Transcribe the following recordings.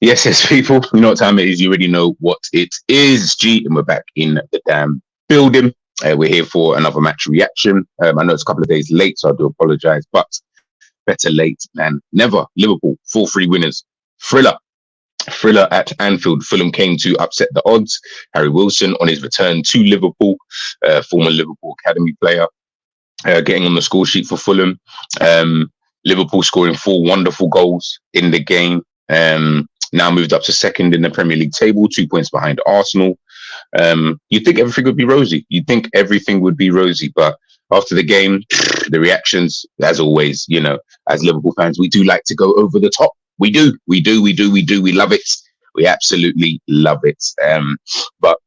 Yes, people. You know what time it is. You already know what it is. G, and we're back in the damn building. We're here for another match reaction. I know it's a couple of days late, so I do apologise, but better late than never. Liverpool 4-3 winners. Thriller at Anfield. Fulham came to upset the odds. Harry Wilson on his return to Liverpool, former Liverpool academy player, getting on the score sheet for Fulham. Liverpool scoring 4 wonderful goals in the game. Now moved up to second in the Premier League table, 2 points behind Arsenal. You'd think everything would be rosy. But after the game, the reactions, as always, you know, as Liverpool fans, we do like to go over the top. We do. We love it. We absolutely love it. But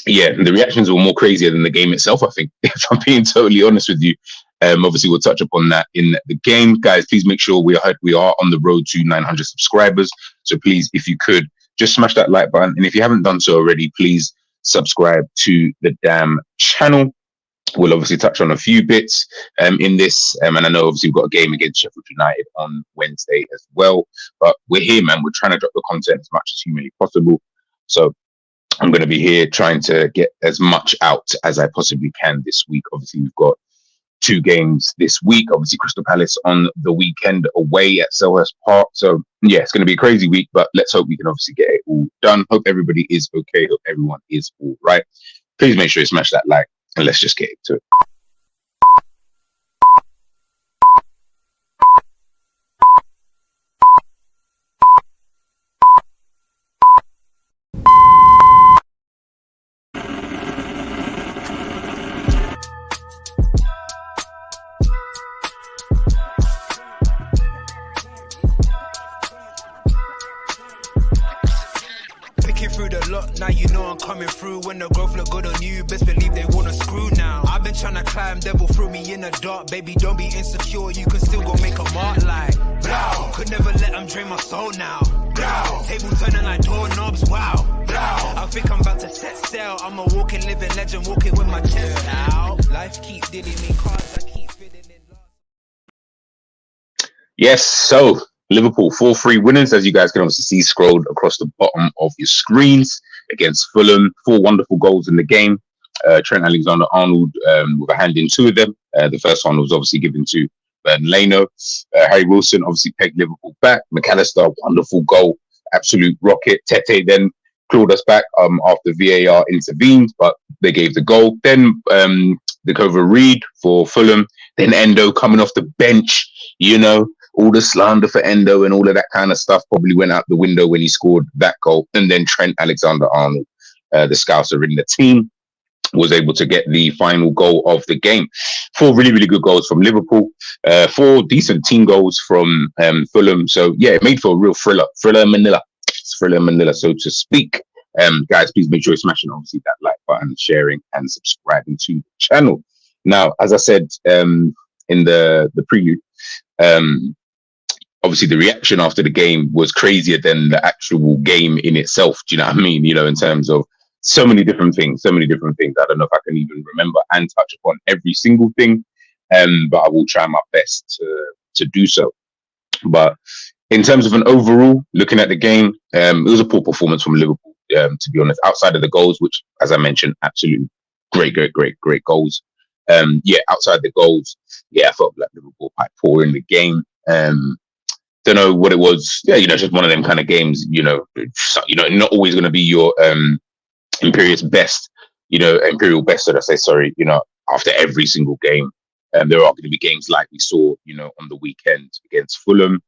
yeah, the reactions were more crazier than the game itself, I think, if I'm being totally honest with you. Obviously, we'll touch upon that in the game. Guys, please make sure we are on the road to 900 subscribers. So please, if you could, just smash that like button. And if you haven't done so already, please subscribe to the damn channel. We'll obviously touch on a few bits in this. And I know obviously we've got a game against Sheffield United on Wednesday as well. But we're here, man. We're trying to drop the content as much as humanly possible. So I'm going to be here trying to get as much out as I possibly can this week. Obviously, we've got 2 games this week. Obviously, Crystal Palace on the weekend away at Selhurst Park. So yeah, it's going to be a crazy week, but let's hope we can obviously get it all done. Hope everybody is okay. Hope everyone is all right. Please make sure you smash that like, and let's just get into it. Through the lot, now you know I'm coming through. When the growth look good on you, best believe they wanna screw now. I've been trying to climb, devil threw me in the dark. Baby, don't be insecure, you can still go make a mark like blow. Could never let them drain my soul now. Blow. Table turning like doorknobs, wow. Blow. I think I'm about to set sail. I'm a walking, living legend, walking with my chest out. Life keep dealing me cards, I keep fitting in love. Yes, so Liverpool 4-3 winners, as you guys can obviously see scrolled across the bottom of your screens, against Fulham. 4 wonderful goals in the game. Trent Alexander-Arnold with a hand in 2 of them. The first one was obviously given to Burnley. Harry Wilson obviously pegged Liverpool back. McAllister, wonderful goal, absolute rocket. Tete then clawed us back after VAR intervened, but they gave the goal. Then the cover Reed for Fulham. Then Endo coming off the bench, you know. All the slander for Endo and all of that kind of stuff probably went out the window when he scored that goal. And then Trent Alexander-Arnold, the Scouser in the team, was able to get the final goal of the game. 4 really, really good goals from Liverpool. 4 decent team goals from Fulham. So, yeah, it made for a real thriller. Thriller Manila, so to speak. Guys, please make sure you're smashing, obviously, that like button, sharing, and subscribing to the channel. Now, as I said in the prelude, obviously the reaction after the game was crazier than the actual game in itself. Do you know what I mean? You know, in terms of so many different things. I don't know if I can even remember and touch upon every single thing, but I will try my best to do so. But in terms of an overall, looking at the game, it was a poor performance from Liverpool, to be honest, outside of the goals, which, as I mentioned, absolutely great goals. Outside the goals, I felt like Liverpool were quite poor in the game. Don't know what it was. Yeah, you know, just one of them kind of games. You know, not always going to be your imperial best. Should I say? Sorry. You know, after every single game, there are going to be games like we saw, you know, on the weekend against Fulham.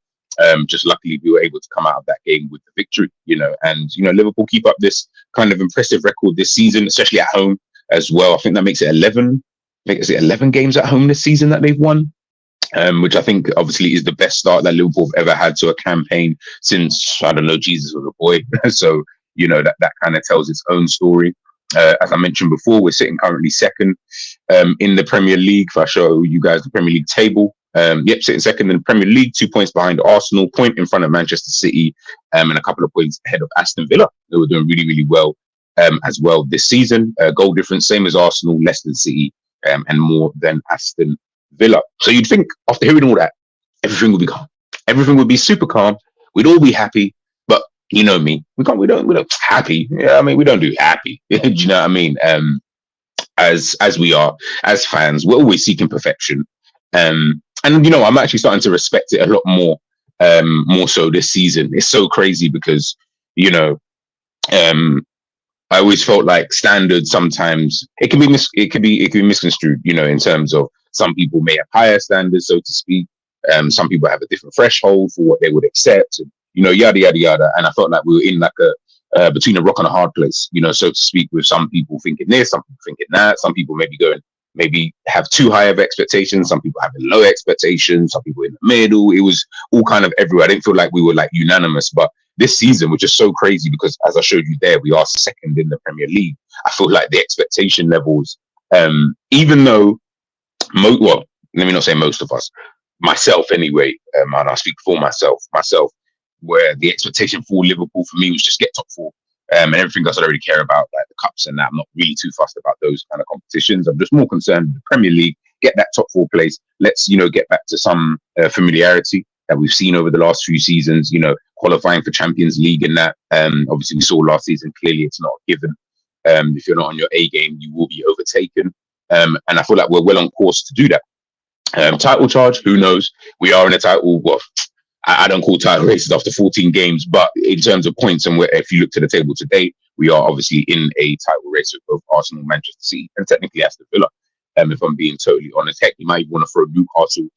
Just luckily we were able to come out of that game with the victory. You know, and you know, Liverpool keep up this kind of impressive record this season, especially at home as well. I think that makes it 11. I think it's 11 games at home this season that they've won. Which I think obviously is the best start that Liverpool have ever had to a campaign since, I don't know, Jesus was a boy. So, you know, that kind of tells its own story. As I mentioned before, we're sitting currently second in the Premier League. If I show you guys the Premier League table, sitting second in the Premier League, 2 points behind Arsenal, point in front of Manchester City, and a couple of points ahead of Aston Villa. They were doing really, really well as well this season. Goal difference, same as Arsenal, less than City, and more than Aston Villa. So you'd think after hearing all that, everything would be calm. Everything would be super calm. We'd all be happy. But you know me, we don't happy. Yeah, I mean, we don't do happy. Do you know what I mean? As we are as fans, we're always seeking perfection. And I'm actually starting to respect it a lot more so this season. It's so crazy because um, I always felt like standards sometimes it can be misconstrued. In terms of some people may have higher standards, so to speak. Some people have a different threshold for what they would accept, and, yada yada yada. And I felt like we were in like a between a rock and a hard place, so to speak. With some people thinking this, some people thinking that, some people maybe have too high of expectations, some people having low expectations, some people in the middle. It was all kind of everywhere. I didn't feel like we were like unanimous, but this season, which is so crazy because, as I showed you there, we are second in the Premier League. I feel like the expectation levels, even though, well, let me not say most of us, myself anyway, and I'll speak for myself, where the expectation for Liverpool for me was just get top four, and everything else I don't really care about, like the cups and that. I'm not really too fussed about those kind of competitions. I'm just more concerned with the Premier League, get that top four place. Let's, get back to some familiarity that we've seen over the last few seasons, qualifying for Champions League and that. Obviously, we saw last season, clearly it's not a given. If you're not on your A game, you will be overtaken. And I feel like we're well on course to do that. Title charge, who knows? We are in a title. Well, I don't call title races after 14 games, but in terms of points, and if you look to the table today, we are obviously in a title race with both Arsenal, Manchester City, and technically Aston Villa. If I'm being totally honest, heck, you might want to throw Newcastle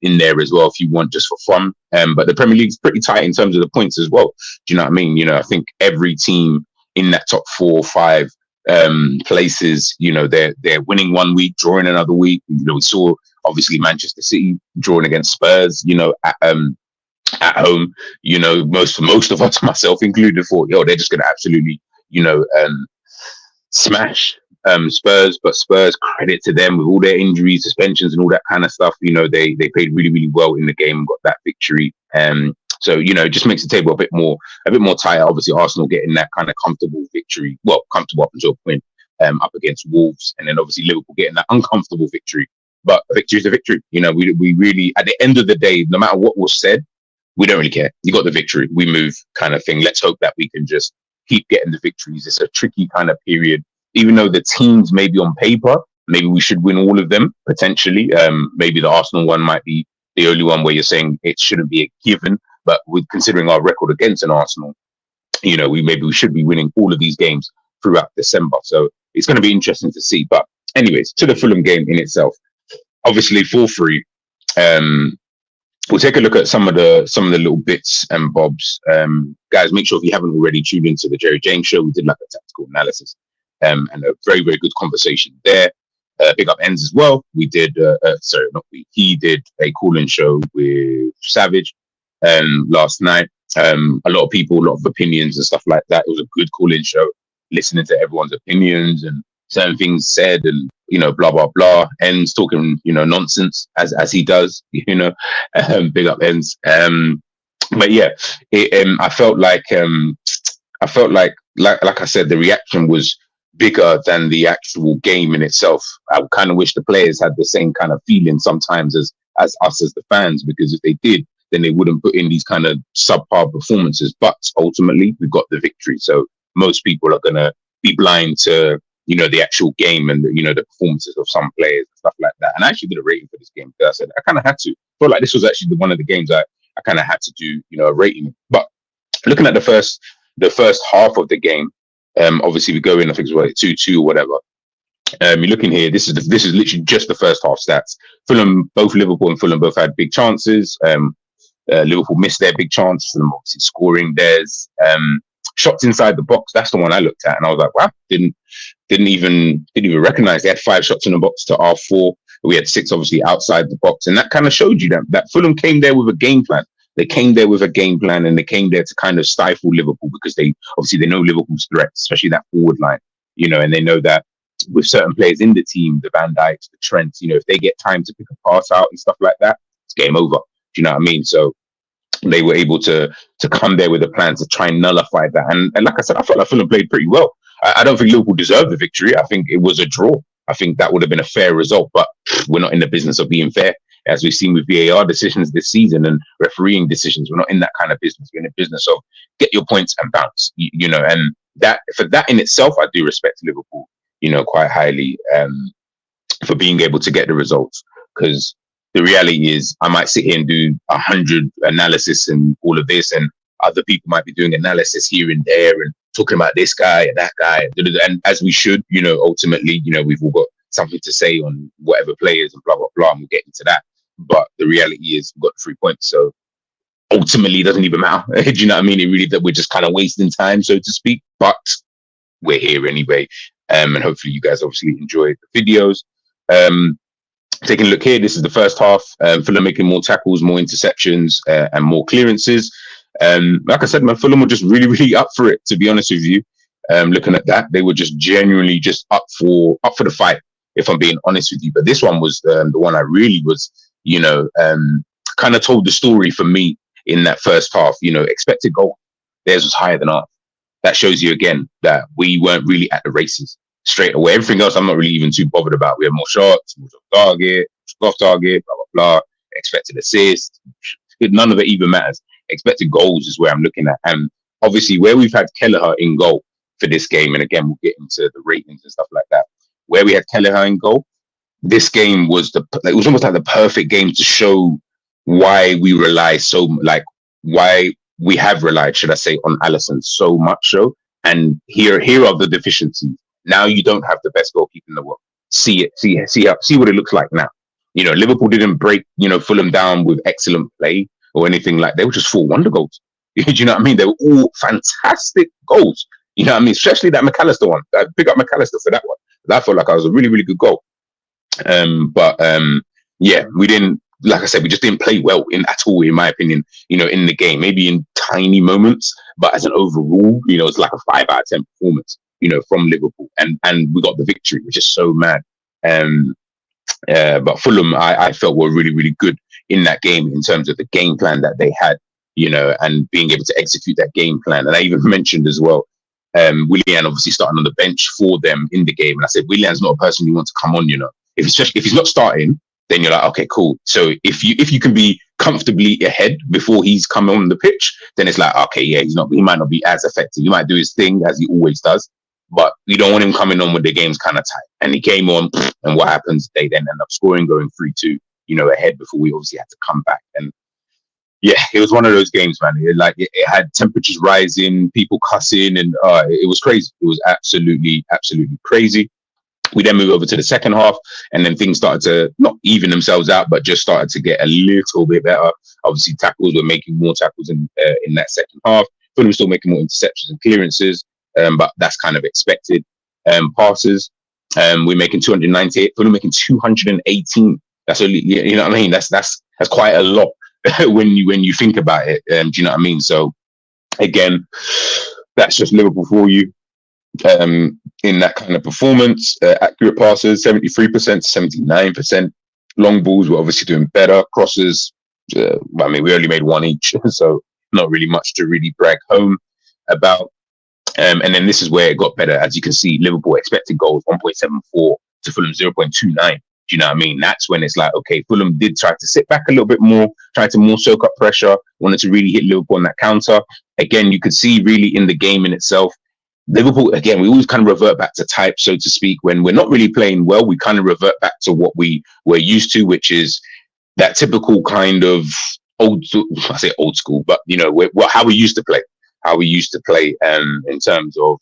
in there as well if you want, just for fun. But the Premier League's pretty tight in terms of the points as well. Do you know what I mean? I think every team in that top 4 or 5 places, they're winning one week, drawing another week. We saw obviously Manchester City drawing against Spurs, at home. Most of us, myself included, thought, they're just going to absolutely, smash Spurs. But Spurs, credit to them, with all their injuries, suspensions, and all that kind of stuff. They played really, really well in the game and got that victory. So it just makes the table a bit more tighter. Obviously, Arsenal getting that kind of comfortable victory, comfortable up until a point, up against Wolves, and then obviously Liverpool getting that uncomfortable victory. But a victory is a victory. We really, at the end of the day, no matter what was said, we don't really care. You got the victory, we move, kind of thing. Let's hope that we can just keep getting the victories. It's a tricky kind of period, even though the teams maybe on paper, maybe we should win all of them potentially. Maybe the Arsenal one might be the only one where you're saying it shouldn't be a given. But with considering our record against an Arsenal, we should be winning all of these games throughout December. So it's going to be interesting to see. But anyways, to the Fulham game in itself, obviously 4-3. We'll take a look at some of the little bits and bobs. Guys, make sure if you haven't already tuned into the Jerry James show, we did like a tactical analysis and a very, very good conversation there. Big up Ends as well. We did, he did a call-in show with Savage last night. A lot of people, a lot of opinions and stuff like that. It was a good call-in show, listening to everyone's opinions and certain things said, and blah blah blah. Ends talking nonsense as he does. Big up Ends. But yeah, I felt like I said, the reaction was bigger than the actual game in itself. I kind of wish the players had the same kind of feeling sometimes as us as the fans, because if they did, then they wouldn't put in these kind of subpar performances. But ultimately, we got the victory. So most people are gonna be blind to the actual game and the performances of some players and stuff like that. And I actually did a rating for this game because I said I kind of had to. I felt like this was actually one of the games I kind of had to do a rating. But looking at the first half of the game, obviously we go in, I think it was 2-2 or whatever. You're looking here. This is literally just the first half stats. Both Liverpool and Fulham both had big chances. Liverpool missed their big chance. Fulham obviously scoring theirs. Shots inside the box. That's the one I looked at, and I was like, wow, didn't even recognize they had 5 shots in the box to our 4. We had 6 obviously outside the box, and that kind of showed you that Fulham came there with a game plan. They came there with a game plan, and they came there to kind of stifle Liverpool, because they know Liverpool's threats, especially that forward line. And they know that with certain players in the team, the Van Dijks, the Trent, if they get time to pick a pass out and stuff like that, it's game over. Do you know what I mean? So they were able to come there with a plan to try and nullify that. And like I said, I felt like Fulham played pretty well. I don't think Liverpool deserved the victory. I think it was a draw. I think that would have been a fair result, but we're not in the business of being fair as we've seen with VAR decisions this season and refereeing decisions. We're not in that kind of business. We're in a business of get your points and bounce, you know, and that for that in itself, I do respect Liverpool, you know, quite highly for being able to get the results. Because the reality is I might sit here and do 100 analysis and all of this, and other people might be doing analysis here and there and talking about this guy and that guy. And as we should, you know, ultimately, you know, we've all got something to say on whatever players and blah, blah, blah, and we'll get into that. But the reality is we've got 3 points. So ultimately it doesn't even matter. Do you know what I mean? It really that we're just kind of wasting time, so to speak. But we're here anyway. And hopefully you guys obviously enjoyed the videos. Taking a look here, this is the first half. Fulham making more tackles, more interceptions, and more clearances. Like I said, man, Fulham were just really, really up for it, to be honest with you. Looking at that, they were just genuinely just up for the fight, if I'm being honest with you. But this one was the one I really was, you know, kind of told the story for me in that first half. You know, expected goal, theirs was higher than ours. That shows you again that we weren't really at the races straight away. Everything else I'm not really even too bothered about. We have more shots, more target, off target, blah, blah, blah. Expected assist. None of it even matters. Expected goals is where I'm looking at. And obviously where we've had Kelleher in goal for this game, and again, we'll get into the ratings and stuff like that. Where we had Kelleher in goal, this game was it was almost like the perfect game to show why we rely why we have relied, should I say, on Alisson so much so. And here are the deficiencies. Now you don't have the best goalkeeper in the world. See what it looks like now. You know, Liverpool didn't break, you know, Fulham down with excellent play or anything like that. They were just 4 wonder goals. Do you know what I mean? They were all fantastic goals. You know what I mean? Especially that McAllister one. I pick up McAllister for that one. That felt like I was a really, really good goal. Yeah, we didn't, like I said, we just didn't play well at all, in my opinion, you know, in the game, maybe in tiny moments, but as an overall, you know, it's like a 5 out of 10 performance, you know, from Liverpool, and we got the victory, which is so mad. But Fulham, I felt were really, really good in that game in terms of the game plan that they had, you know, and being able to execute that game plan. And I even mentioned as well, Willian obviously starting on the bench for them in the game. And I said, Willian's not a person you want to come on, you know. If he's not starting, then you're like, okay, cool. So if you can be comfortably ahead before he's come on the pitch, then it's like, okay, yeah, he might not be as effective. He might do his thing as he always does, but you don't want him coming on when the game's kind of tight. And he came on, and what happens? They then end up scoring, going 3-2, you know, ahead before we obviously had to come back. And yeah, it was one of those games, man. It had temperatures rising, people cussing, and it was crazy. It was absolutely, absolutely crazy. We then move over to the second half, and then things started to not even themselves out, but just started to get a little bit better. Obviously, tackles were making more tackles in that second half. Fulham was still making more interceptions and clearances, but that's kind of expected. Passes, we're making 298. Fulham making 218. That's only, you know what I mean. That's quite a lot when you think about it. Do you know what I mean? So again, that's just Liverpool for you. In that kind of performance, accurate passes 73% to 79%. Long balls were obviously doing better. Crosses, I mean, we only made 1 each, so not really much to really brag home about. And then this is where it got better. As you can see, Liverpool expected goals 1.74 to Fulham 0.29. Do you know what I mean? That's when it's like, okay, Fulham did try to sit back a little bit more, try to more soak up pressure, wanted to really hit Liverpool on that counter. Again, you could see really in the game in itself, Liverpool, again, we always kind of revert back to type, so to speak. When we're not really playing well, we kind of revert back to what we were used to, which is that typical kind of I say old school, but, you know, how we used to play. In terms of,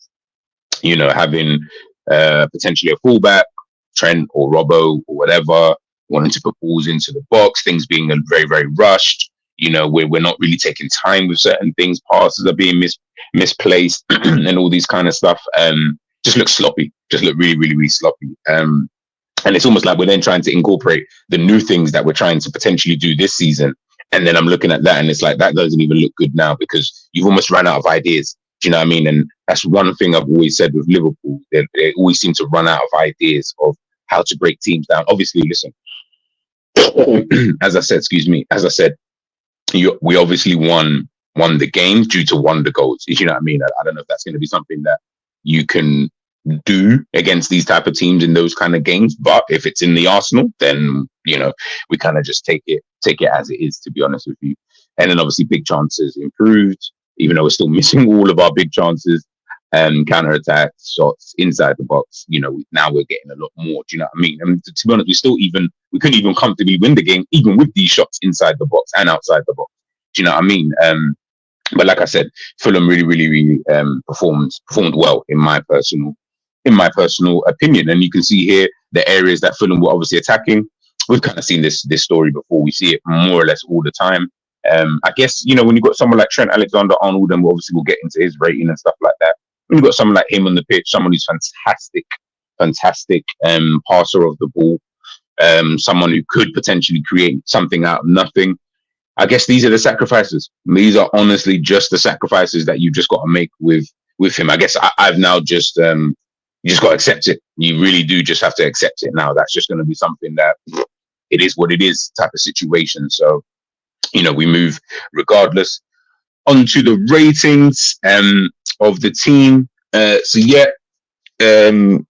you know, having potentially a fullback, Trent or Robbo or whatever, wanting to put balls into the box, things being very, very rushed. You know, we're not really taking time with certain things. Passes are being misplaced and all these kind of stuff. Just look sloppy. Just look really, really, really sloppy. And it's almost like we're then trying to incorporate the new things that we're trying to potentially do this season. And then I'm looking at that, and it's like, that doesn't even look good now because you've almost run out of ideas. Do you know what I mean? And that's one thing I've always said with Liverpool. They always seem to run out of ideas of how to break teams down. Obviously, listen, as I said, we obviously won the game due to wonder goals. You know what I mean? I don't know if that's going to be something that you can do against these type of teams in those kind of games. But if it's in the Arsenal, then we kind of just take it as it is, to be honest with you. And then obviously big chances improved, even though we're still missing all of our big chances. Counter attacks, shots inside the box. Now we're getting a lot more. Do you know what I mean? And to be honest, we couldn't even comfortably win the game, even with these shots inside the box and outside the box. Do you know what I mean? But like I said, Fulham really, really, really performed well in my personal opinion. And you can see here the areas that Fulham were obviously attacking. We've kind of seen this story before. We see it more or less all the time. I guess when you've got someone like Trent Alexander-Arnold, and obviously we'll get into his rating and stuff like that. When you've got someone like him on the pitch, someone who's fantastic passer of the ball, someone who could potentially create something out of nothing. I guess these are the sacrifices. These are honestly just the sacrifices that you just got to make with him. I guess I've now just you just got to accept it. You really do just have to accept it now. That's just going to be something that it is what it is type of situation. So we move regardless. Onto the ratings of the team. You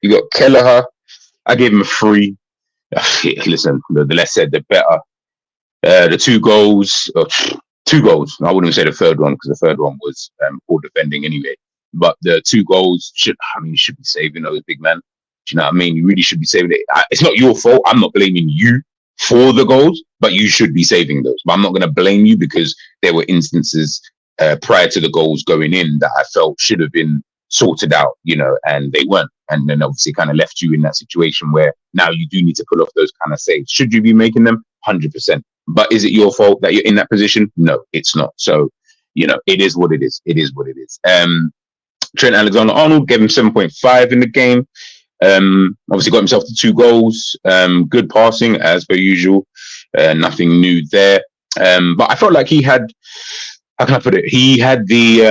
got Kelleher. I gave him a 3. Listen, the less said, the better. The 2 goals. I wouldn't even say the third one, because the third one was poor defending anyway. But the 2 goals you should be saving those, big man. Do you know what I mean? You really should be saving it. It's not your fault. I'm not blaming you for the goals, but you should be saving those. But I'm not going to blame you, because there were instances prior to the goals going in that I felt should have been sorted out, and they weren't. And then obviously kind of left you in that situation where now you do need to pull off those kind of saves. Should you be making them? 100%. But is it your fault that you're in that position? No, it's not. So, it is what it is. It is what it is. Trent Alexander-Arnold, gave him 7.5 in the game. Obviously got himself to 2 goals. Good passing as per usual. Nothing new there. But I felt like he had, how can I put it? He had the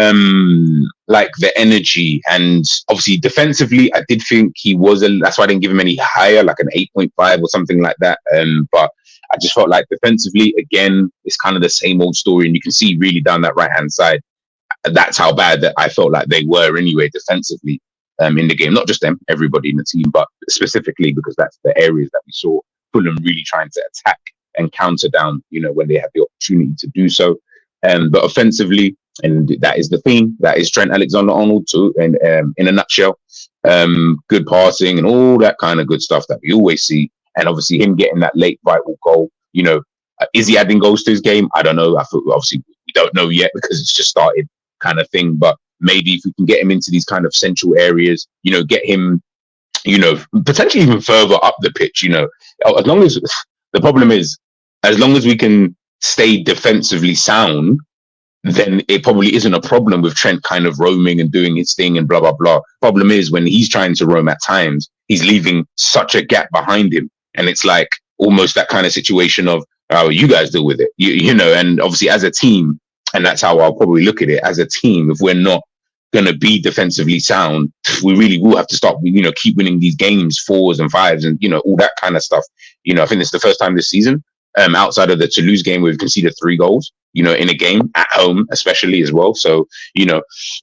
the energy, and obviously defensively, I did think he was that's why I didn't give him any higher, like an 8.5 or something like that. But I just felt like defensively, again, it's kind of the same old story, and you can see really down that right hand side, that's how bad that I felt like they were anyway defensively in the game. Not just them, everybody in the team, but specifically because that's the areas that we saw Fulham really trying to attack and counter down, when they had the opportunity to do so. But offensively, and that is the theme, that is Trent Alexander-Arnold too, and in a nutshell, good passing and all that kind of good stuff that we always see. And obviously him getting that late vital goal, is he adding goals to his game? I don't know. I thought obviously we don't know yet, because it's just started kind of thing. But maybe if we can get him into these kind of central areas, get him, potentially even further up the pitch, as long as the problem is, as long as we can stay defensively sound, then it probably isn't a problem with Trent kind of roaming and doing his thing and blah, blah, blah. Problem is when he's trying to roam at times, he's leaving such a gap behind him. And it's like almost that kind of situation of, oh, you guys deal with it, and obviously as a team, and that's how I'll probably look at it, as a team, if we're not going to be defensively sound, we really will have to start, keep winning these games, 4s and 5s and, all that kind of stuff. I think it's the first time this season, outside of the Toulouse game, where we've conceded 3 goals, in a game at home, especially as well. So,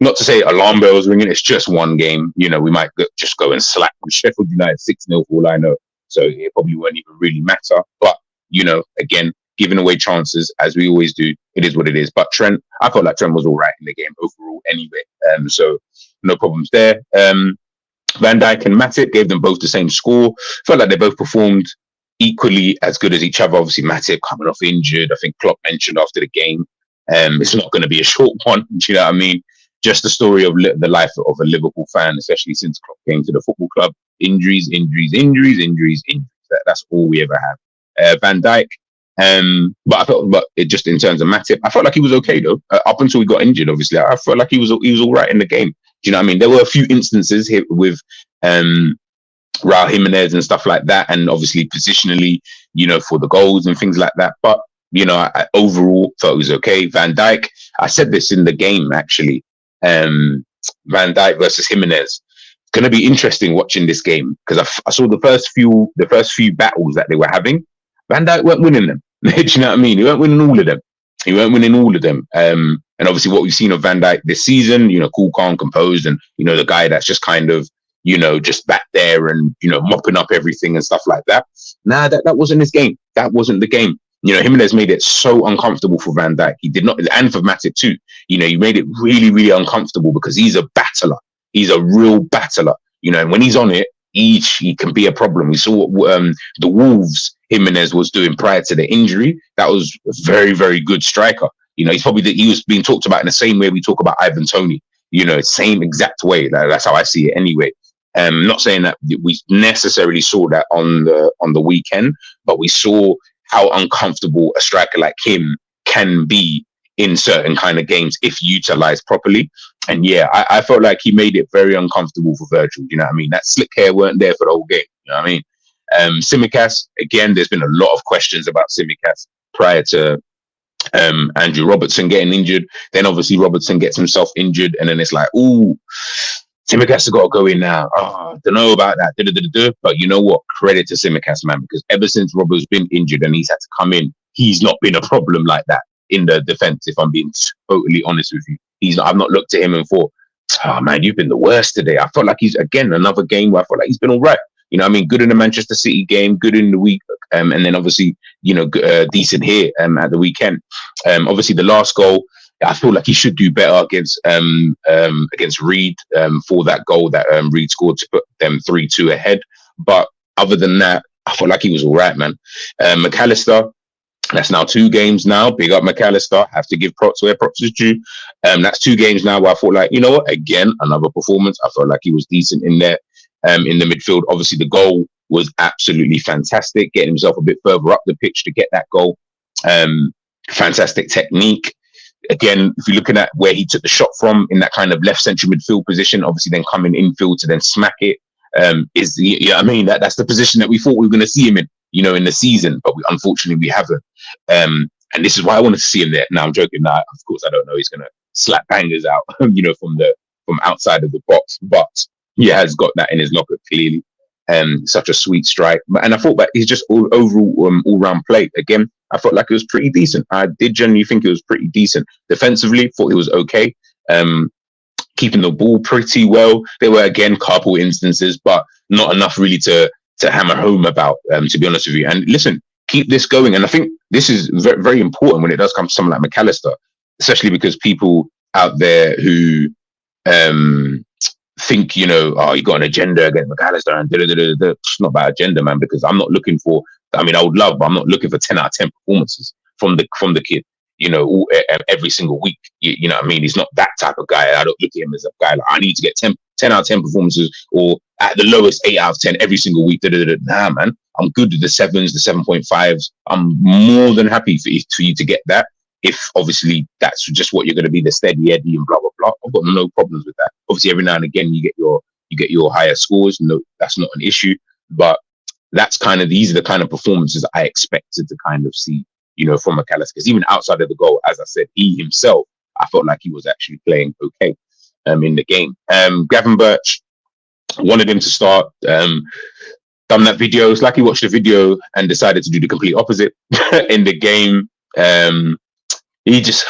not to say alarm bells ringing, it's just one game. We might just go and slap Sheffield United 6-0 for all I know. So it probably won't even really matter. But, again, giving away chances as we always do, it is what it is. But Trent, I felt like Trent was all right in the game overall anyway. So no problems there. Van Dijk and Matip, gave them both the same score. Felt like they both performed equally as good as each other. Obviously, Matip coming off injured. I think Klopp mentioned after the game, it's not going to be a short one. Do you know what I mean? Just the story of the life of a Liverpool fan, especially since Klopp came to the football club. Injuries. That's all we ever have. Van Dijk, but it just in terms of Matip, I felt like he was okay though. Up until he got injured, obviously, I felt like he was all right in the game. Do you know what I mean? There were a few instances here with Raul Jimenez and stuff like that, and obviously positionally, for the goals and things like that. But I overall thought it was okay. Van Dijk, I said this in the game actually. Van Dijk versus Jimenez. It's going to be interesting watching this game, because I saw the first few battles that they were having. Van Dijk weren't winning them. Do you know what I mean? He weren't winning all of them. And obviously what we've seen of Van Dijk this season, cool, calm, composed, and the guy that's just kind of just back there and, mopping up everything and stuff like that. Nah, that wasn't his game. That wasn't the game. Jimenez made it so uncomfortable for Van Dijk. He did not, and for Matip too. He made it really, really uncomfortable because he's a battler. He's a real battler. And when he's on it, he can be a problem. We saw what the Wolves Jimenez was doing prior to the injury. That was a very, very good striker. He's probably he was being talked about in the same way we talk about Ivan Toney. Same exact way. That's how I see it anyway. Not saying that we necessarily saw that on the weekend, but we saw how uncomfortable a striker like him can be in certain kind of games if utilized properly. And yeah, I felt like he made it very uncomfortable for Virgil. You know what I mean? That slick hair weren't there for the whole game. You know what I mean? Tsimikas, again, there's been a lot of questions about Tsimikas prior to Andrew Robertson getting injured. Then obviously Robertson gets himself injured, and then it's like, ooh, Tsimikas has got to go in now. Oh, don't know about that. But you know what? Credit to Tsimikas, man, because ever since Robert's been injured and he's had to come in, he's not been a problem like that in the defense. If I'm being totally honest with you, I've not looked at him and thought, oh man, you've been the worst today. I felt like he's again another game where I felt like he's been all right. Good in the Manchester City game, good in the week, and then obviously, decent here at the weekend. Obviously, the last goal, I feel like he should do better against Reed for that goal that Reed scored to put them 3-2 ahead. But other than that, I felt like he was all right, man. McAllister, that's now 2 games now. Big up McAllister. Have to give props where props is due. That's 2 games now where I thought like, you know what? Again, another performance. I felt like he was decent in there. In the midfield, obviously the goal was absolutely fantastic. Getting himself a bit further up the pitch to get that goal. Fantastic technique. Again, if you're looking at where he took the shot from in that kind of left central midfield position, obviously then coming infield to then smack it, that's the position that we thought we were going to see him in, in the season, but unfortunately we haven't. And this is why I wanted to see him there. Now I'm joking. Now, of course, I don't know. He's going to slap bangers out, from outside of the box, but he has got that in his locker clearly. Such a sweet strike, and I thought that he's just overall all-round play. Again, I felt like it was pretty decent. I did generally think it was pretty decent defensively. Thought it was okay. Keeping the ball pretty well. There were again couple instances, but not enough really to hammer home about. To be honest with you, and listen, keep this going. And I think this is very, very important when it does come to someone like McAllister, especially because people out there who think, you got an agenda against McAllister and It's not about agenda, man, because I'm not looking for, I would love, but I'm not looking for 10 out of 10 performances from the kid, every single week. You know what I mean? He's not that type of guy. I don't look at him as a guy like, I need to get 10 out of 10 performances or at the lowest 8 out of 10 every single week. Nah, man, I'm good with the 7s, the 7.5s. I'm more than happy for you to get that. If obviously that's just what you're going to be, the steady Eddie and blah blah blah, I've got no problems with that. Obviously, every now and again you get your higher scores. No, that's not an issue. But these are the kind of performances I expected to kind of see, from McAllister. Because even outside of the goal, as I said, he himself, I felt like he was actually playing okay in the game. Gravenberch, wanted him to start. Done that video. It's like he watched the video and decided to do the complete opposite in the game. He just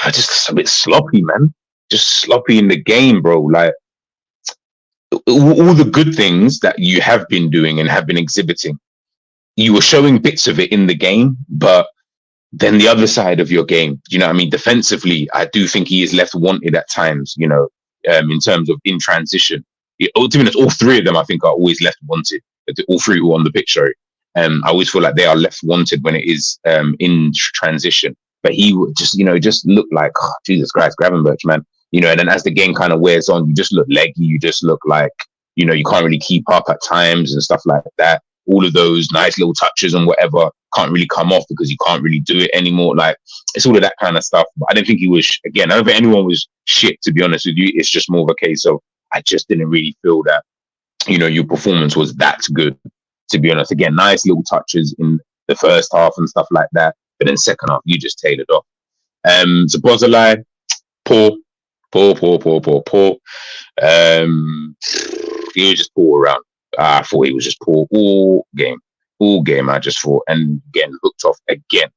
a bit sloppy, man. Just sloppy in the game, bro. Like all the good things that you have been doing and have been exhibiting, you were showing bits of it in the game, but then the other side of your game, do you know what I mean? Defensively, I do think he is left wanted at times, in terms of in transition. To be honest, all 3 of them, I think, are always left wanted. All 3 were on the pitch, sorry. I always feel like they are left wanted when it is in transition. But he would just look like, oh, Jesus Christ, Gravenberch, man. And then as the game kind of wears on, you just look leggy. You just look like, you can't really keep up at times and stuff like that. All of those nice little touches and whatever can't really come off because you can't really do it anymore. Like, it's all of that kind of stuff. But I don't think he was, again, I don't think anyone was shit, to be honest with you. It's just more of a case of, I just didn't really feel that, your performance was that good, to be honest. Again, nice little touches in the first half and stuff like that. But then second half, you just tailored off. So Bozalai, poor. He was just poor around. I thought he was just poor all game. I just thought, and again, hooked off again.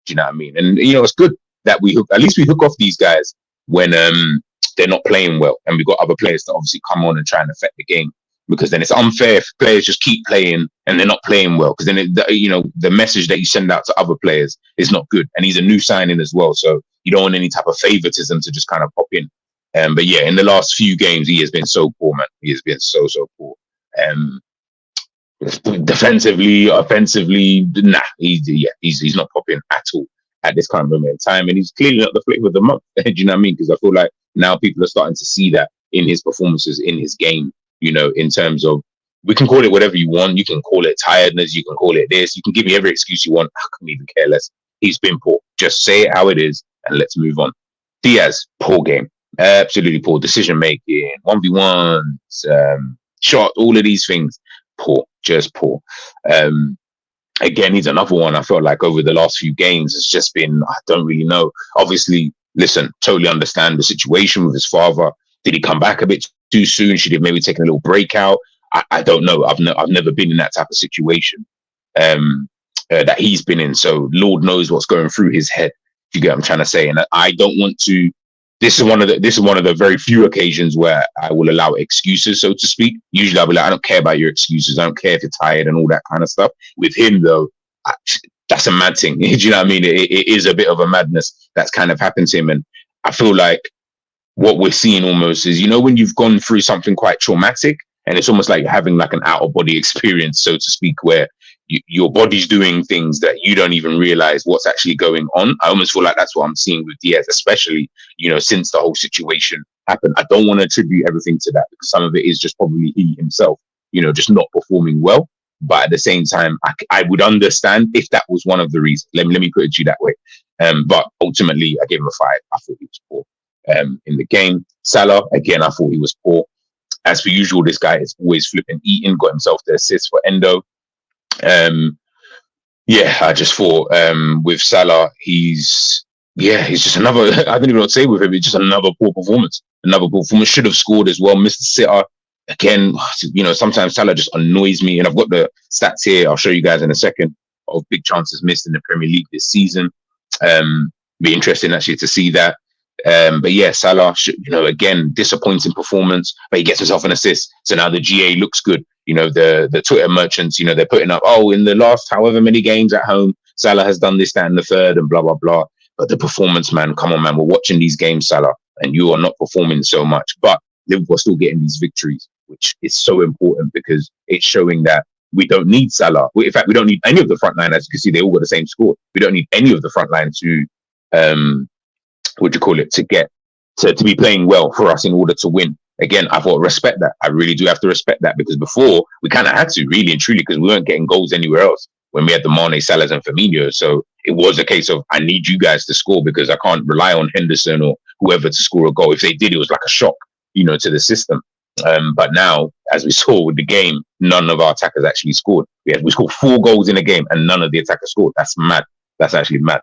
Do you know what I mean? And it's good that at least we hook off these guys when they're not playing well, and we've got other players to obviously come on and try and affect the game. because then it's unfair if players just keep playing and they're not playing well. Because then, the message that you send out to other players is not good. And he's a new signing as well. So you don't want any type of favoritism to just kind of pop in. But yeah, in the last few games, he has been so poor, man. He has been so poor. Defensively, offensively, nah, he's not popping at all at this kind of moment in time. And he's clearly not the flavour of the month. Do you know what I mean? Because I feel like now people are starting to see that in his performances, in his game, in terms of, we can call it whatever you want. You can call it tiredness. You can call it this. You can give me every excuse you want. I couldn't even care less. He's been poor. Just say it how it is and let's move on. Diaz, poor game. Absolutely poor decision making, 1v1s, shot, all of these things. Poor, just poor. Again, he's another one I felt like over the last few games, it's just been, I don't really know. Obviously, listen, totally understand the situation with his father. Did he come back a bit too soon? Should he have maybe taken a little breakout? I don't know. I've never been in that type of situation that he's been in. So Lord knows what's going through his head. If you get what I'm trying to say. And I don't want to. This is one of the very few occasions where I will allow excuses, so to speak. Usually I'll be like, I don't care about your excuses. I don't care if you're tired and all that kind of stuff. With him, though, that's a mad thing. Do you know what I mean? It is a bit of a madness that's kind of happened to him. And I feel like what we're seeing almost is, when you've gone through something quite traumatic, and it's almost like having like an out of body experience, so to speak, where your body's doing things that you don't even realize what's actually going on. I almost feel like that's what I'm seeing with Diaz, especially, since the whole situation happened. I don't want to attribute everything to that, because some of it is just probably he himself, just not performing well. But at the same time, I would understand if that was one of the reasons. Let me put it to you that way. But ultimately, I gave him a 5. I thought he was poor in the game. Salah, again, I thought he was poor. As per usual, this guy is always flipping eating, got himself the assist for Endo. I just thought with Salah, he's just another, I don't even know what to say with him. It's just another poor performance. Should have scored as well. Missed the sitter. Again, sometimes Salah just annoys me. And I've got the stats here. I'll show you guys in a second of big chances missed in the Premier League this season. Be interesting actually to see that. But yeah, Salah, again, disappointing performance, but he gets himself an assist. So now the GA looks good. The Twitter merchants, they're putting up, in the last however many games at home, Salah has done this, that, and the third, and blah, blah, blah. But the performance, man, come on, man, we're watching these games, Salah, and you are not performing so much. But Liverpool are still getting these victories, which is so important because it's showing that we don't need Salah. In fact, we don't need any of the front line. As you can see, they all got the same score. We don't need any of the front line to, to be playing well for us in order to win. Again, I've got to respect that. I really do have to respect that, because before we kind of had to, really and truly, because we weren't getting goals anywhere else when we had the Mane, Salahs and Firmino. So it was a case of, I need you guys to score because I can't rely on Henderson or whoever to score a goal. If they did, it was like a shock, to the system. But now, as we saw with the game, none of our attackers actually scored. We scored 4 goals in a game and none of the attackers scored. That's mad. That's actually mad.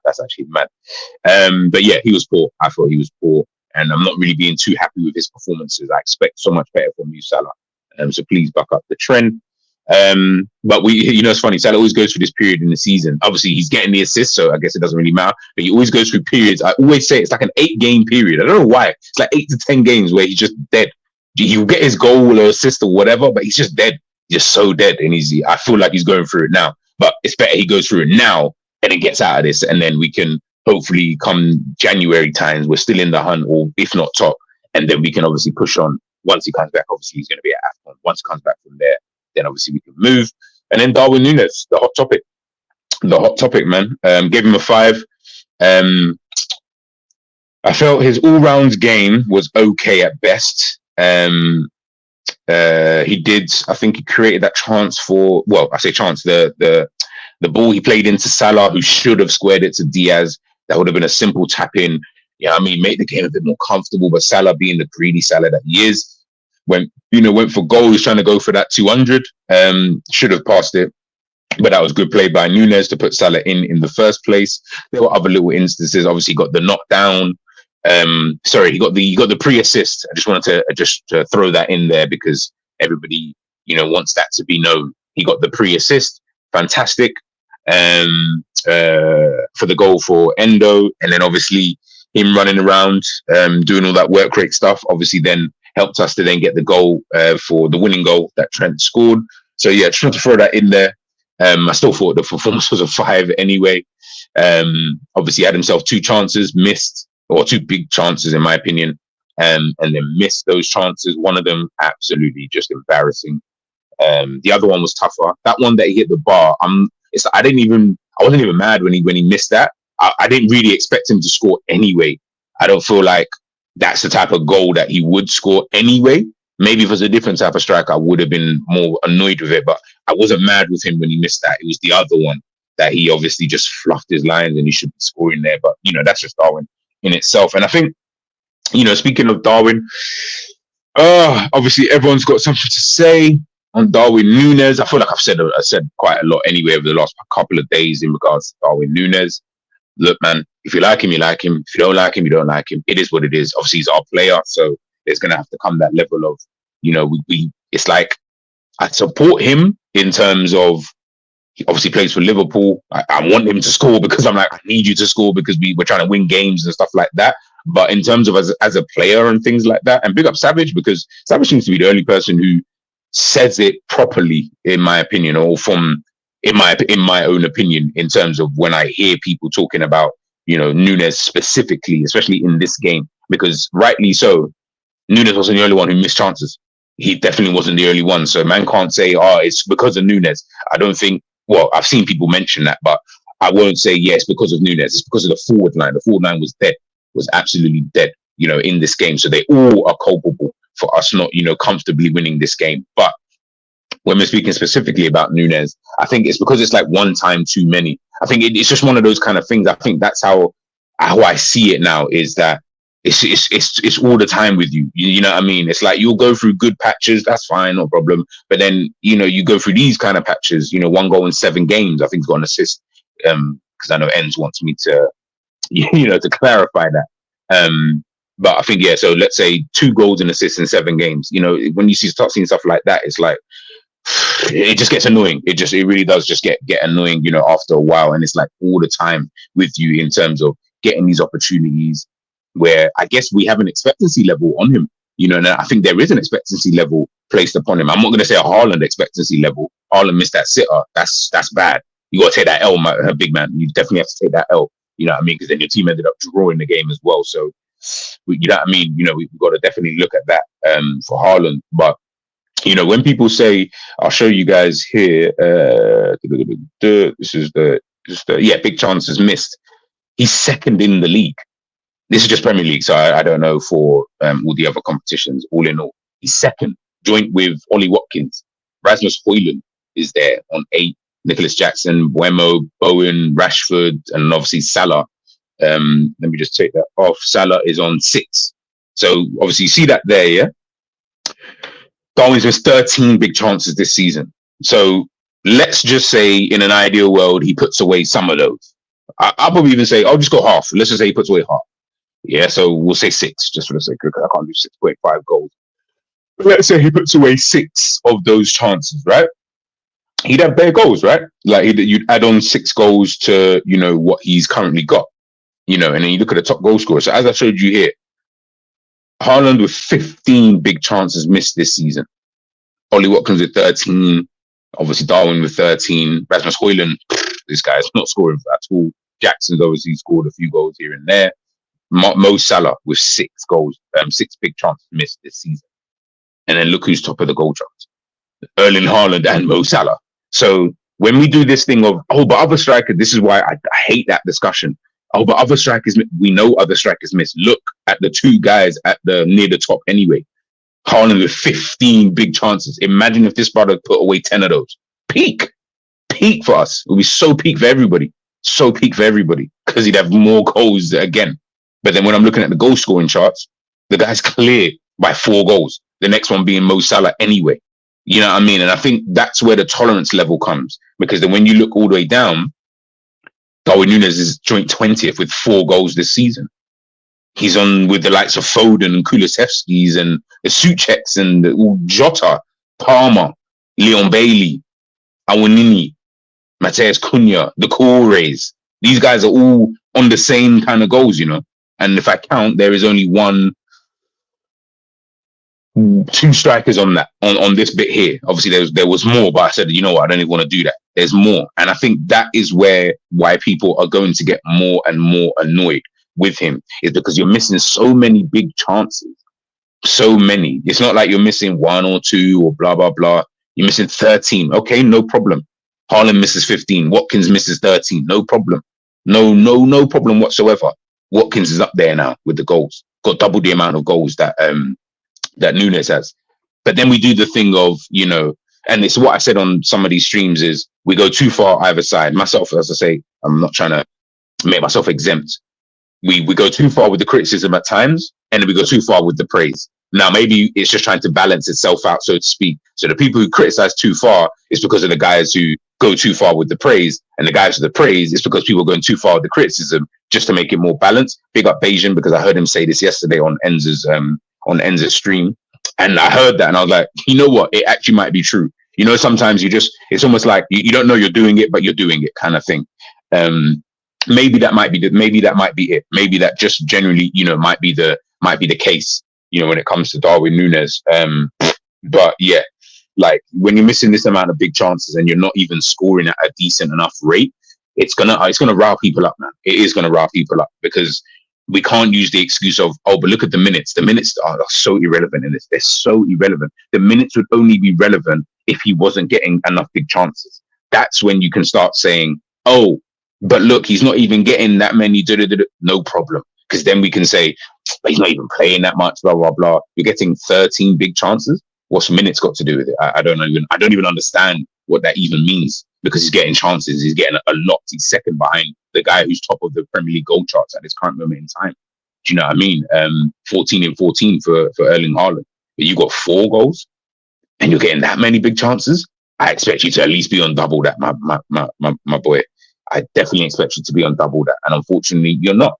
But yeah, he was poor. I thought he was poor. And I'm not really being too happy with his performances. I expect so much better from you, Salah. So please back up the trend. But it's funny. Salah always goes through this period in the season. Obviously, he's getting the assist, so I guess it doesn't really matter. But he always goes through periods. I always say it's like an 8-game period. I don't know why. It's like 8 to 10 games where he's just dead. He'll get his goal or assist or whatever, but he's just dead. He's just so dead. And I feel like he's going through it now. But it's better he goes through it now and then gets out of this, and then we can hopefully come January times, we're still in the hunt, or if not top, and then we can obviously push on. Once he comes back, obviously he's going to be at AFCON. Once he comes back from there, then obviously we can move. And then Darwin Núñez, the hot topic, man. Gave him a 5. I felt his all-round game was okay at best. I think he created that chance for, the ball he played into Salah, who should have squared it to Diaz. That would have been a simple tap in. Make the game a bit more comfortable. But Salah, being the greedy Salah that he is, went for goal. He's trying to go for that 200. Should have passed it. But that was good play by Núñez to put Salah in the first place. There were other little instances. Obviously, he got the knockdown. He got the pre-assist. I just wanted to throw that in there because everybody, wants that to be known. He got the pre-assist. Fantastic. For the goal for Endo, and then obviously him running around, doing all that work rate stuff, obviously then helped us to then get the goal for the winning goal that Trent scored. So yeah, just want to throw that in there. I still thought the performance was a 5 anyway. Obviously had himself 2 chances, missed, or 2 big chances in my opinion, and then missed those chances. One of them absolutely just embarrassing. The other one was tougher. That one that he hit the bar, I wasn't even mad when he missed that. I didn't really expect him to score anyway. I don't feel like that's the type of goal that he would score anyway. Maybe if it was a different type of striker, I would have been more annoyed with it, but I wasn't mad with him when he missed that. It was the other one that he obviously just fluffed his lines and he should be scoring there. But, that's just Darwin in itself. And I think, speaking of Darwin, obviously everyone's got something to say on Darwin Núñez. I feel like I've said quite a lot anyway over the last couple of days in regards to Darwin Núñez. Look, man, if you like him, you like him. If you don't like him, you don't like him. It is what it is. Obviously, he's our player, so there's going to have to come that level of, it's like I support him in terms of he obviously plays for Liverpool. I want him to score because I'm like, I need you to score because we're trying to win games and stuff like that. But in terms of as a player and things like that, and big up Savage, because Savage seems to be the only person who says it properly, in my opinion, or in my own opinion, in terms of when I hear people talking about, Núñez specifically, especially in this game, because rightly so, Núñez wasn't the only one who missed chances. He definitely wasn't the only one. So man can't say, it's because of Núñez. I don't think, well, I've seen people mention that, but I won't say, yes, because of Núñez. It's because of the forward line. The forward line was dead, was absolutely dead, in this game. So they all are culpable for us not, comfortably winning this game. But when we're speaking specifically about Núñez, I think it's because it's like one time too many. I think it's just one of those kind of things. I think that's how I see it now, is that it's all the time with you. You know what I mean? It's like you'll go through good patches, that's fine, no problem. But then, you go through these kind of patches, 1 goal in 7 games. I think he's got an assist, because I know Enz wants me to, to clarify that. But I think, yeah, so let's say 2 goals and assists in 7 games. When you start seeing stuff like that, it's like, it just gets annoying. It really does just get annoying, after a while. And it's like all the time with you in terms of getting these opportunities where I guess we have an expectancy level on him, and I think there is an expectancy level placed upon him. I'm not going to say a Haaland expectancy level. Haaland missed that sitter. That's bad. You got to take that L, big man. You definitely have to take that L. You know what I mean? Because then your team ended up drawing the game as well. So, you know what I mean? We've got to definitely look at that for Haaland. But, when people say, I'll show you guys here, this is the big chances missed. He's second in the league. This is just Premier League, so I don't know for all the other competitions. All in all, he's second, joint with Ollie Watkins. Rasmus Højlund is there on 8. Nicholas Jackson, Buemo, Bowen, Rashford, and obviously Salah. Let me just take that off. Salah is on 6. So obviously you see that there, yeah? Darwin's missed 13 big chances this season. So let's just say in an ideal world, he puts away some of those. I'll probably even say, I'll just go half. Let's just say he puts away half. Yeah, so we'll say 6, just for the sake of it. I can't do 6.5 goals. But let's say he puts away 6 of those chances, right? He'd have bare goals, right? Like you'd add on 6 goals to, what he's currently got, and then you look at the top goal scorer. So as I showed you here, Haaland with 15 big chances missed this season. Ollie Watkins with 13. Obviously Darwin with 13. Rasmus Højlund, this guy's not scoring at all. Jackson's obviously scored a few goals here and there. Mo Salah with 6 goals, 6 big chances missed this season. And then look who's top of the goal charts. Erling Haaland and Mo Salah. So when we do this thing of, but other strikers, this is why I hate that discussion. But other strikers, we know other strikers miss. Look at the 2 guys at near the top anyway. Haaland with 15 big chances. Imagine if this brother put away 10 of those. Peak for us. It would be so peak for everybody. Because he'd have more goals again. But then when I'm looking at the goal scoring charts, the guy's clear by 4 goals. The next one being Mo Salah anyway. You know what I mean? And I think that's where the tolerance level comes. Because then when you look all the way down, Darwin Núñez is joint 20th with 4 goals this season. He's on with the likes of Foden and Kulusevski's and the Součeks and Jota, Palmer, Leon Bailey, Awonini, Mateus Cunha, the Corres. These guys are all on the same kind of goals, And if I count, there is only one, two strikers on that on this bit here. Obviously, there was more, but I said, you know what, I don't even want to do that. There's more, and I think that is why people are going to get more and more annoyed with him, is because you're missing so many big chances. So many. It's not like you're missing one or two or blah blah blah. You're missing 13. Okay, no problem. Haaland misses 15. Watkins misses 13. No problem. No problem whatsoever. Watkins is up there now with the goals. Got double the amount of goals that Nunes has. But then we do the thing of, and it's what I said on some of these streams, is we go too far either side. Myself, as I say, I'm not trying to make myself exempt. We go too far with the criticism at times, and then we go too far with the praise. Now, maybe it's just trying to balance itself out, so to speak. So the people who criticize too far is because of the guys who go too far with the praise, and the guys with the praise is because people are going too far with the criticism, just to make it more balanced. Big up Bayesian, because I heard him say this yesterday on Enza's stream, and I heard that and I was like, you know what, it actually might be true. Sometimes it's almost like you don't know you're doing it, but you're doing it, kind of thing. Maybe that might be it. Maybe that just generally, might be the case, when it comes to Darwin Núñez. But yeah, like when you're missing this amount of big chances and you're not even scoring at a decent enough rate, it's gonna rile people up, man. It is gonna rile people up, because we can't use the excuse of, oh, but look at the minutes. The minutes are so irrelevant in this. They're so irrelevant. The minutes would only be relevant if he wasn't getting enough big chances. That's when you can start saying, oh, but look, he's not even getting that many. No problem. Because then we can say, but he's not even playing that much, blah, blah, blah. You're getting 13 big chances. What's minutes got to do with it? I don't even understand what that even means, because he's getting chances. He's getting a lot. He's second behind the guy who's top of the Premier League goal charts at this current moment in time. Do you know what I mean? 14 and 14 for Erling Haaland. But you got 4 goals and you're getting that many big chances. I expect you to at least be on double that, my boy. I definitely expect you to be on double that. And unfortunately, you're not.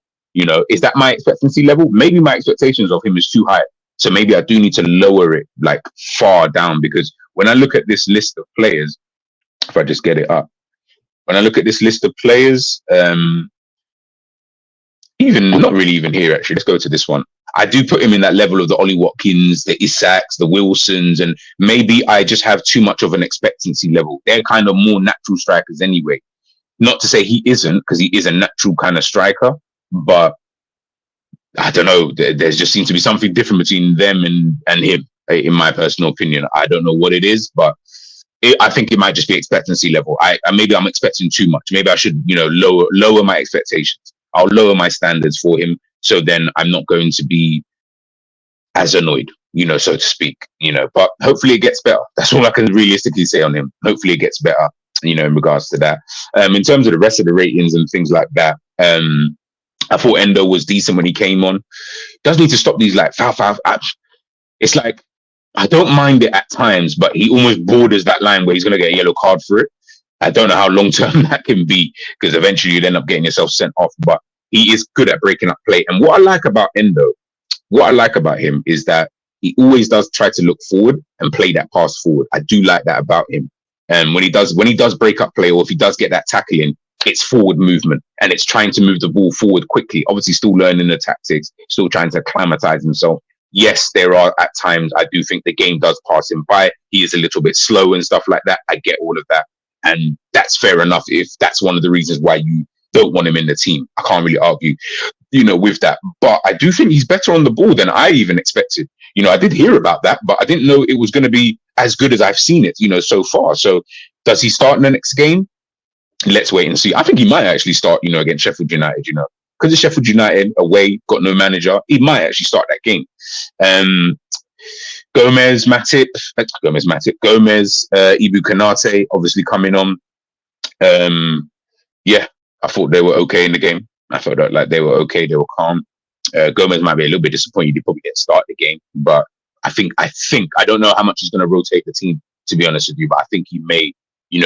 Is that my expectancy level? Maybe my expectations of him is too high. So maybe I do need to lower it like far down, because when I look at this list of players, if I just get it up, when I look at this list of players, even not really even here, actually, let's go to this one. I do put him in that level of the Ollie Watkins, the Isaks, the Wilsons, and maybe I just have too much of an expectancy level. They're kind of more natural strikers anyway. Not to say he isn't, because he is a natural kind of striker, but I don't know. There just seems to be something different between them and him, in my personal opinion. I don't know what it is, but I think it might just be expectancy level. Maybe I'm expecting too much. Maybe I should, lower my expectations. I'll lower my standards for him, so then I'm not going to be as annoyed, so to speak. But hopefully it gets better. That's all I can realistically say on him. Hopefully it gets better, in regards to that. In terms of the rest of the ratings and things like that, I thought Endo was decent when he came on. Does need to stop these like foul. It's like, I don't mind it at times, but he almost borders that line where he's going to get a yellow card for it. I don't know how long term that can be, because eventually you'd end up getting yourself sent off. But he is good at breaking up play. And what I like about Endo, what I like about him, is that he always does try to look forward and play that pass forward. I do like that about him. And when he does break up play, or if he does get that tackle in, it's forward movement, and it's trying to move the ball forward quickly. Obviously still learning the tactics, still trying to acclimatize himself. Yes, there are at times, I do think the game does pass him by. He is a little bit slow and stuff like that. I get all of that. And that's fair enough if that's one of the reasons why you don't want him in the team. I can't really argue, with that. But I do think he's better on the ball than I even expected. I did hear about that, but I didn't know it was going to be as good as I've seen it, so far. So does he start in the next game? Let's wait and see. I think he might actually start, against Sheffield United, because it's Sheffield United away, got no manager. He might actually start that game. Gomez, Ibu Kanate, obviously coming on. Yeah, I thought they were okay in the game. I felt like they were okay. They were calm. Gomez might be a little bit disappointed he probably didn't start the game, but I think I don't know how much he's going to rotate the team, to be honest with you, but I think he may,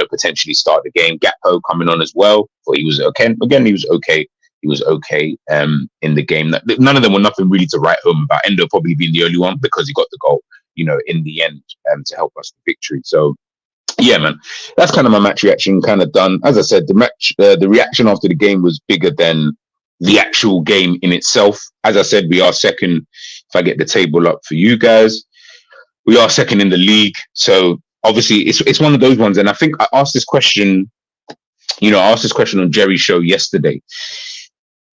potentially start the game. Gakpo coming on as well. But he was okay. Again, he was okay. He was okay in the game. None of them were nothing really to write home about. Endo probably being the only one, because he got the goal, in the end, to help us the victory. So yeah, man, that's kind of my match reaction kind of done. As I said, the reaction after the game was bigger than the actual game in itself. As I said, we are second. If I get the table up for you guys, We are second in the league. So obviously it's one of those ones. And I think I asked this question, on Jerry's show yesterday.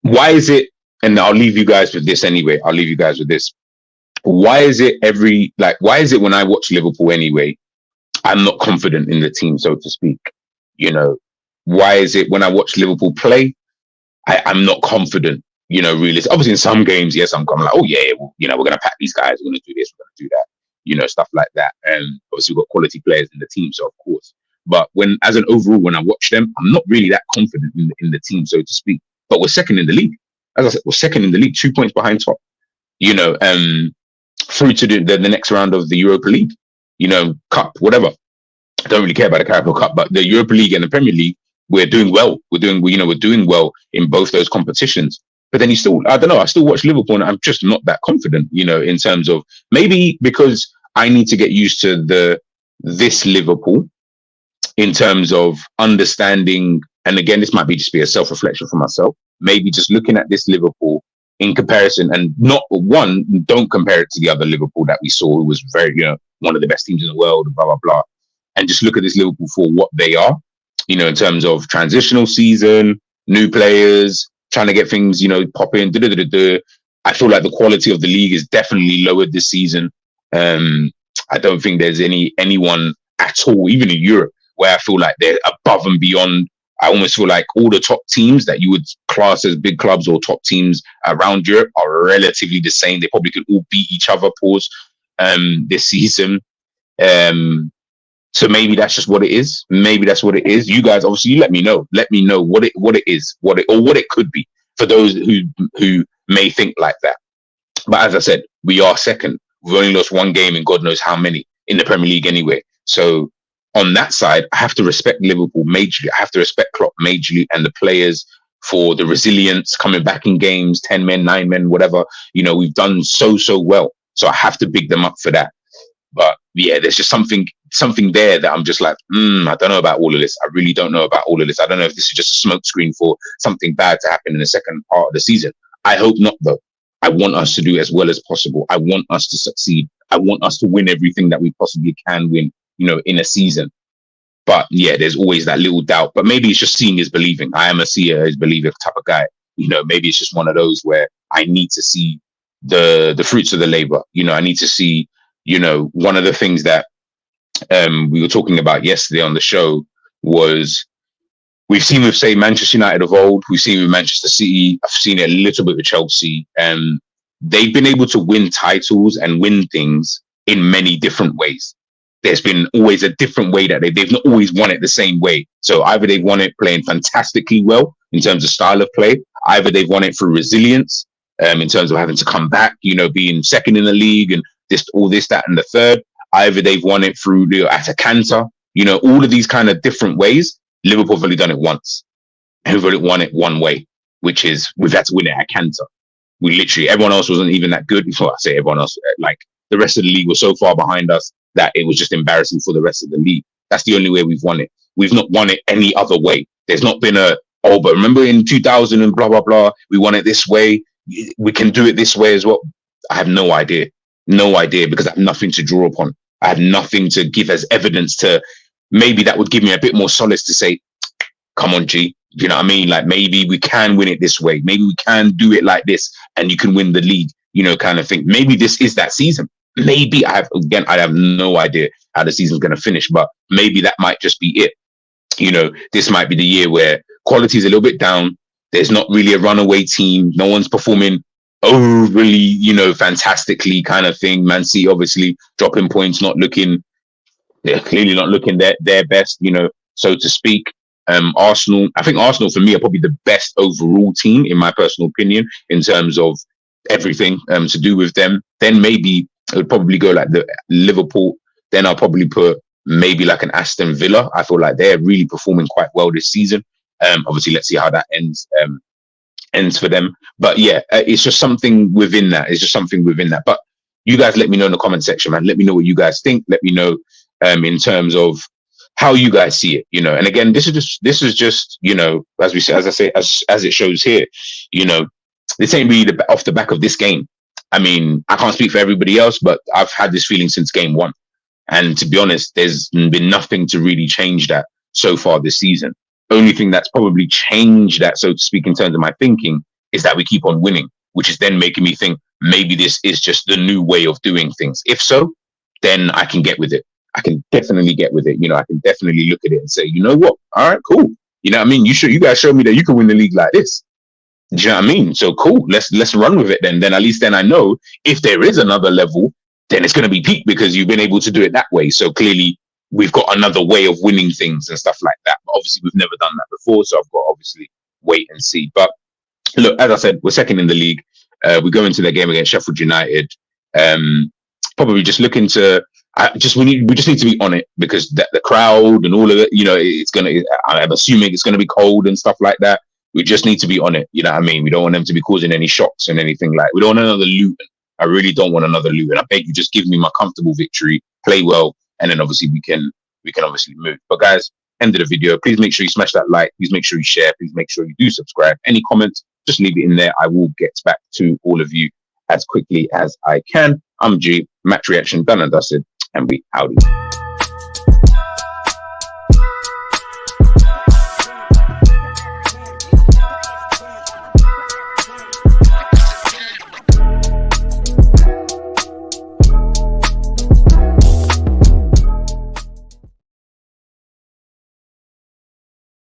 Why is it, and I'll leave you guys with this anyway. I'll leave you guys with this. Why is it why is it when I watch Liverpool anyway, I'm not confident in the team, so to speak? Why is it when I watch Liverpool play, I'm not confident, really? Obviously in some games, yes, I'm like, oh yeah, well, we're going to pack these guys. We're going to do this, we're going to do that, stuff like that. And obviously we've got quality players in the team, so of course. But as an overall, when I watch them, I'm not really that confident in the team, so to speak. But we're second in the league. As I said, we're second in the league, 2 points behind top, through to the next round of the Europa League, cup, whatever. I don't really care about the Carabao Cup, but the Europa League and the Premier League, we're doing well. We're doing well in both those competitions. But then I don't know, I still watch Liverpool and I'm just not that confident, in terms of, maybe because I need to get used to this Liverpool in terms of understanding. And again, this might be a self-reflection for myself, maybe just looking at this Liverpool in comparison, and don't compare it to the other Liverpool that we saw, who was very, one of the best teams in the world, blah, blah, blah. And just look at this Liverpool for what they are, in terms of transitional season, new players, trying to get things, popping. I feel like the quality of the league is definitely lowered this season. I don't think there's anyone at all, even in Europe, where I feel like they're above and beyond. I almost feel like all the top teams that you would class as big clubs or top teams around Europe are relatively the same. They probably could all beat each other, this season. So maybe that's just what it is. Maybe that's what it is. You guys, obviously, you let me know. Let me know what it is, what it could be for those who may think like that. But as I said, we are second. We've only lost one game in God knows how many in the Premier League anyway. So on that side, I have to respect Liverpool majorly. I have to respect Klopp majorly and the players for the resilience, coming back in games, 10 men, 9 men, whatever. We've done so well. So I have to big them up for that. But yeah, there's just something there that I'm just like, I don't know about all of this. I really don't know about all of this. I don't know if this is just a smokescreen for something bad to happen in the second part of the season. I hope not, though. I want us to do as well as possible. I want us to succeed. I want us to win everything that we possibly can win, in a season. But yeah, there's always that little doubt. But maybe it's just seeing is believing. I am a seer is believer type of guy. Maybe it's just one of those where I need to see the fruits of the labor. I need to see, one of the things that we were talking about yesterday on the show was we've seen with, say, Manchester United of old, we've seen with Manchester City, I've seen it a little bit with Chelsea, and they've been able to win titles and win things in many different ways. There's been always a different way that they've not always won it the same way. So either they've won it playing fantastically well in terms of style of play, either they've won it through resilience, in terms of having to come back, being second in the league and all this, that, and the third. Either they've won it through at a canter, all of these kind of different ways. Liverpool have only done it once. And we've only won it one way, which is we've had to win it at canter. We literally, everyone else wasn't even that good. Before I say everyone else, like the rest of the league was so far behind us that it was just embarrassing for the rest of the league. That's the only way we've won it. We've not won it any other way. There's not been but remember in 2000 and blah, blah, blah, we won it this way. We can do it this way as well. I have no idea. No idea, because I have nothing to draw upon. I have nothing to give as evidence to. Maybe that would give me a bit more solace to say, come on, G. You know what I mean? Like, maybe we can win it this way. Maybe we can do it like this and you can win the league, kind of thing. Maybe this is that season. Maybe I have no idea how the season's going to finish, but maybe that might just be it. This might be the year where quality is a little bit down. There's not really a runaway team. No one's performing overly, fantastically kind of thing. Man City obviously dropping points, they're clearly not looking their best, so to speak. Arsenal, I think Arsenal for me are probably the best overall team in my personal opinion in terms of everything to do with them. Then maybe it would probably go like the Liverpool. Then I'll probably put maybe like an Aston Villa. I feel like they're really performing quite well this season. Obviously, let's see how that ends for them. But yeah, it's just something within that. But you guys let me know in the comment section, man. Let me know what you guys think. Let me know in terms of how you guys see it, and again, this is just, as we say, as it shows here, this ain't really off the back of this game. I mean, I can't speak for everybody else, but I've had this feeling since game one. And to be honest, there's been nothing to really change that so far this season. Only thing that's probably changed that, so to speak, in terms of my thinking, is that we keep on winning, which is then making me think maybe this is just the new way of doing things. If so, then I can get with it. I can definitely get with it. You know, I can definitely look at it and say, you know what? All right, cool. You know what I mean? You guys show me that you can win the league like this. Do you know what I mean? So cool. Let's run with it then. Then at least then I know if there is another level, then it's going to be peak because you've been able to do it that way. So clearly we've got another way of winning things and stuff like that. But obviously we've never done that before. So I've got to obviously wait and see. But look, as I said, we're second in the league. We go into the game against Sheffield United. Probably just looking to, we just need to be on it because the crowd and all of it, you know, I'm assuming it's going to be cold and stuff like that. We just need to be on it. You know what I mean? We don't want them to be causing any shocks and anything like. We don't want another Luton. I really don't want another Luton. I beg you, just give me my comfortable victory, play well, and then obviously we can obviously move. But guys, end of the video. Please make sure you smash that like. Please make sure you share. Please make sure you do subscribe. Any comments, just leave it in there. I will get back to all of you as quickly as I can. I'm G. Match reaction done and dusted, and we out.